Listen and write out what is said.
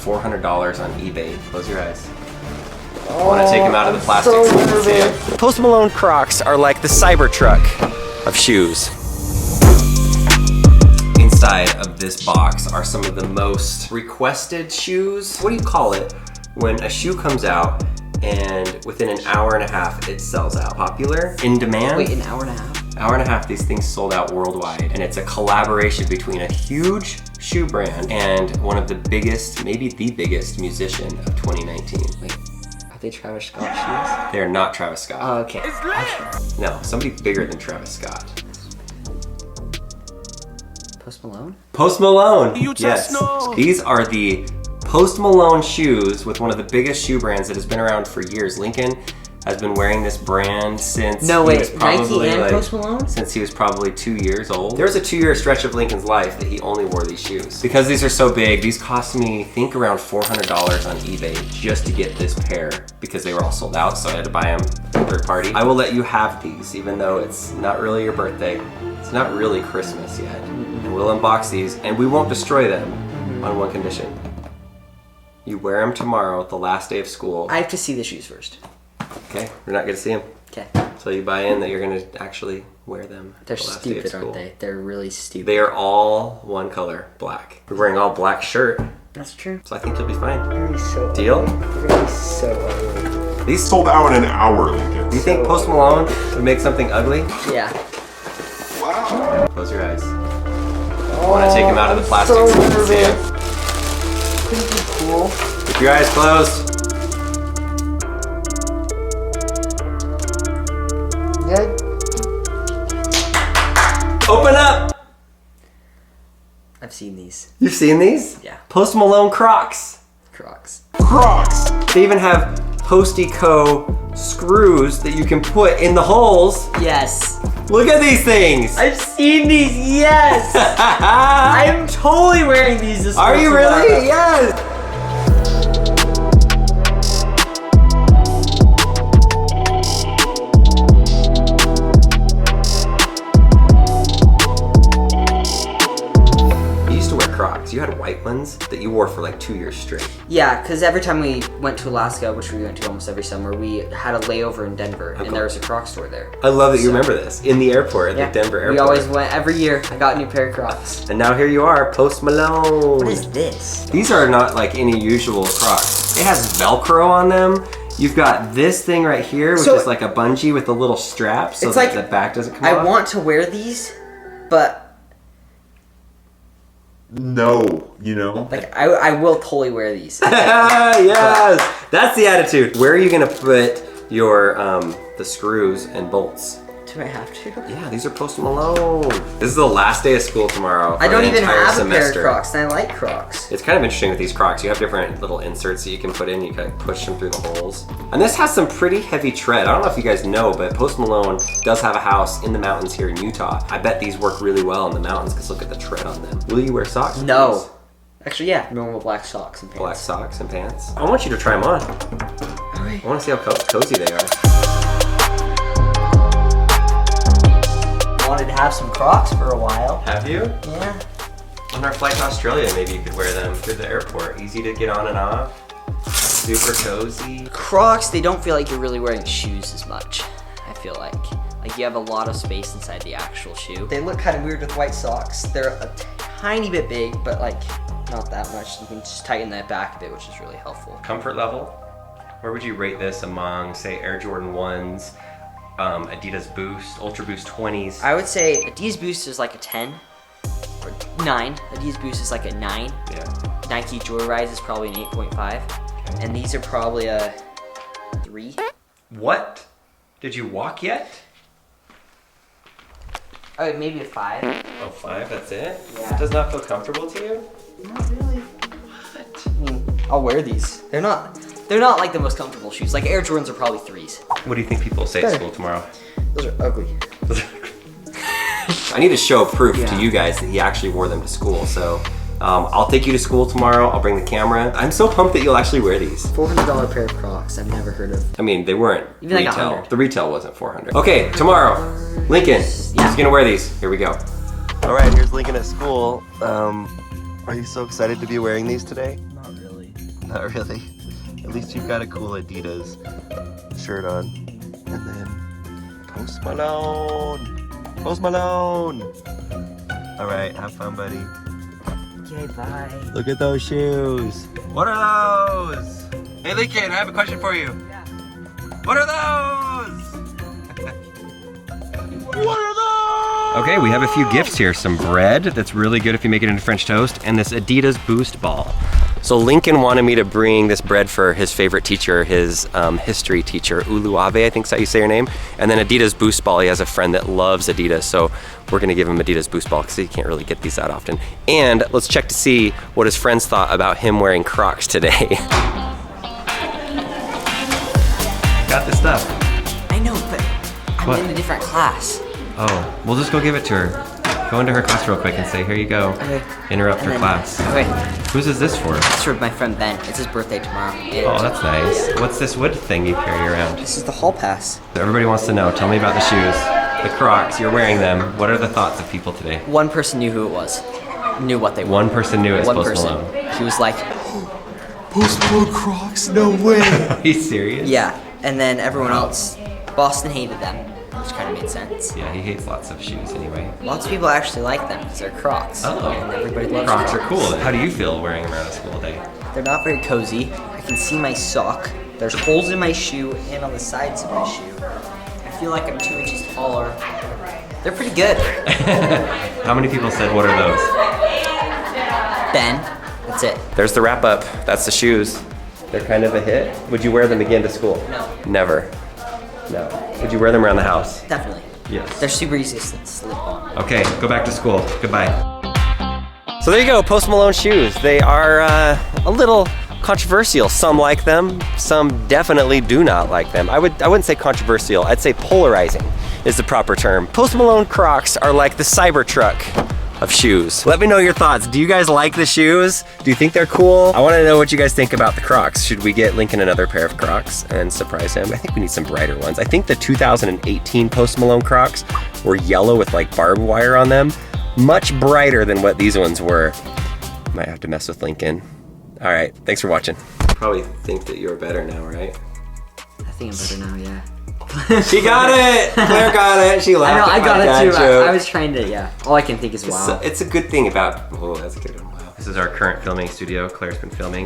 $400 on eBay. Close your eyes. I want to take them out of the plastic so you can see them. Post Malone Crocs are like the Cybertruck of shoes. Inside of this box are some of the most requested shoes. What do you call it when a shoe comes out and within an hour and a half it sells out? Popular? In demand? Wait, an hour and a half? Hour and a half, these things sold out worldwide. And it's a collaboration between a huge shoe brand and one of the biggest, maybe the biggest musician of 2019. Wait, are they Travis Scott shoes? They're not Travis Scott. Oh, okay. No, somebody bigger than Travis Scott. Post Malone? Post Malone, yes. These are the Post Malone shoes with one of the biggest shoe brands that has been around for years. Lincoln has been wearing this brand since No, he wait, was probably Nike and Post Malone? Since he was probably 2 years old. There was a 2-year stretch of Lincoln's life that he only wore these shoes. Because these are so big, these cost me, I think, around $400 on eBay just to get this pair because they were all sold out, so I had to buy them third party. I will let you have these, even though it's not really your birthday. It's not really Christmas yet. And we'll unbox these, and we won't destroy them on one condition. You wear them tomorrow, the last day of school. I have to see the shoes first. Okay, we're not gonna see them. Okay. So you buy in that you're gonna actually wear them. They're the last day of stupid, school. aren't they? They're really stupid. They are all one color, black. We're wearing all black shirt, That's true. so I think you'll be fine. They're gonna be so Deal? ugly. They're gonna be so ugly. These Sold out in an hour, Lincoln. Do you think Post Malone would make something ugly? Yeah. Wow. Close your eyes. I want to take them out of the plastic so you can see them. Couldn't it be cool? Keep your eyes closed. Good. Open up! I've seen these. You've seen these? Yeah. Post Malone Crocs. Crocs. Crocs. They even have Posty-Co screws that you can put in the holes. Yes. Look at these things! I've seen these, yes! I'm totally wearing these this Are you tomorrow. really? Yes! Crocs. You had white ones that you wore for like 2 years straight. Yeah, because every time we went to Alaska, which we went to almost every summer, we had a layover in Denver, and there was a Crocs store there. I love that you remember this. In the airport, at the Denver airport. We always went, every year, I got a new pair of Crocs. And now here you are, Post Malone. What is this? These are not like any usual Crocs. It has Velcro on them. You've got this thing right here, which is like a bungee with a little strap so that the back doesn't come off. I want to wear these, but No, you know? like I will totally wear these. Yes! That's the attitude. Where are you gonna put your the screws and bolts? Do I have to? Yeah, these are Post Malone. This is the last day of school tomorrow. I don't even have a pair of semester. Crocs, and I like Crocs. It's kind of interesting with these Crocs. You have different little inserts that you can put in. You can push them through the holes. And this has some pretty heavy tread. I don't know if you guys know, but Post Malone does have a house in the mountains here in Utah. I bet these work really well in the mountains because look at the tread on them. Will you wear socks? No. Please? Actually, yeah, normal black socks and pants. Black socks and pants. I want you to try them on. Okay. I want to see how cozy they are. Wanted to have some Crocs for a while. Have you? Yeah. On our flight to Australia, maybe you could wear them through the airport. Easy to get on and off. Super cozy. Crocs, they don't feel like you're really wearing shoes as much, I feel like. Like you have a lot of space inside the actual shoe. They look kind of weird with white socks. They're a tiny bit big, but like not that much. You can just tighten that back a bit, which is really helpful. Comfort level? Where would you rate this among, say, Air Jordan 1s, Adidas Boost, Ultra Boost 20s? I would say Adidas Boost is like a 10 or 9. Adidas Boost is like a 9. Yeah. Nike Joyride is probably an 8.5. And these are probably a 3. What? Did you walk yet? Oh, maybe a 5. Oh, 5, that's it? Yeah. It does not feel comfortable to you? Not really. What? I mean, I'll wear these. They're not like the most comfortable shoes. Like Air Jordans are probably 3s. What do you think people will say at school tomorrow? Those are ugly. I need to show proof Yeah. to you guys that he actually wore them to school, so I'll take you to school tomorrow. I'll bring the camera. I'm so pumped that you'll actually wear these. $400 pair of Crocs. I've never heard of. I mean, they weren't Even like retail. 100. The retail wasn't 400. Okay, tomorrow, Lincoln. He's gonna wear these. Here we go. All right, here's Lincoln at school. Are you so excited to be wearing these today? Not really. Not really. At least you've got a cool Adidas shirt on. And then Post Malone. Post Malone. All right, have fun, buddy. Okay, bye. Look at those shoes. What are those? Hey, Lincoln, I have a question for you. Yeah. What are those? What are those? Okay, we have a few gifts here. Some bread that's really good if you make it into French toast, and this Adidas Boost Ball. So Lincoln wanted me to bring this bread for his favorite teacher, his history teacher, Uluave, I think is how you say her name. And then Adidas Boost Ball, he has a friend that loves Adidas, so we're gonna give him Adidas Boost Ball because he can't really get these that often. And let's check to see what his friends thought about him wearing Crocs today. Got this stuff. I know, but I'm What? in a different class. Oh, we'll just go give it to her. Go into her class real quick and say, here you go. Okay. Interrupt And her then- class. Okay, Whose is this for? it's for my friend Ben. It's his birthday tomorrow. And Oh, that's nice. What's this wood thing you carry around? this is the hall pass. Everybody wants to know. Tell me about the shoes. The Crocs, you're wearing them. What are the thoughts of people today? One person knew who it was. Knew what they were. One person knew it was One Post person. Malone. He was like, Post Malone Crocs? No way. Are you serious? yeah. And then everyone else, Boston hated them, which kind of made sense. Yeah, he hates lots of shoes anyway. Lots of people actually like them because they're Crocs. Oh. And everybody loves Crocs are cool. How do you feel wearing them around a school day? They're not very cozy. I can see my sock. There's holes in my shoe and on the sides of my shoe. I feel like I'm 2 inches taller. They're pretty good. How many people said, what are those? Ben, that's it. There's the wrap up. That's the shoes. They're kind of a hit. Would you wear them again to school? No. Never. No. Would you wear them around the house? Definitely. Yes. They're super easy to slip on. Okay, go back to school. Goodbye. So there you go, Post Malone shoes. They are a little controversial. Some like them, some definitely do not like them. I wouldn't say controversial, I'd say polarizing is the proper term. Post Malone Crocs are like the Cybertruck of shoes. Let me know your thoughts. Do you guys like the shoes? Do you think they're cool? I want to know what you guys think about the Crocs. Should we get Lincoln another pair of Crocs and surprise him? I think we need some brighter ones. I think the 2018 Post Malone Crocs were yellow with like barbed wire on them. Much brighter than what these ones were. Might have to mess with Lincoln. All right, thanks for watching. Probably think that you're better now, right? I think I'm better now, yeah. She got it! Claire got it. She I laughed know, at I got my it dad too. joke. I was trying to, yeah. All I can think is wow. It's a good thing about, oh, that's a good one. Wow. This is our current filming studio. Claire's been filming.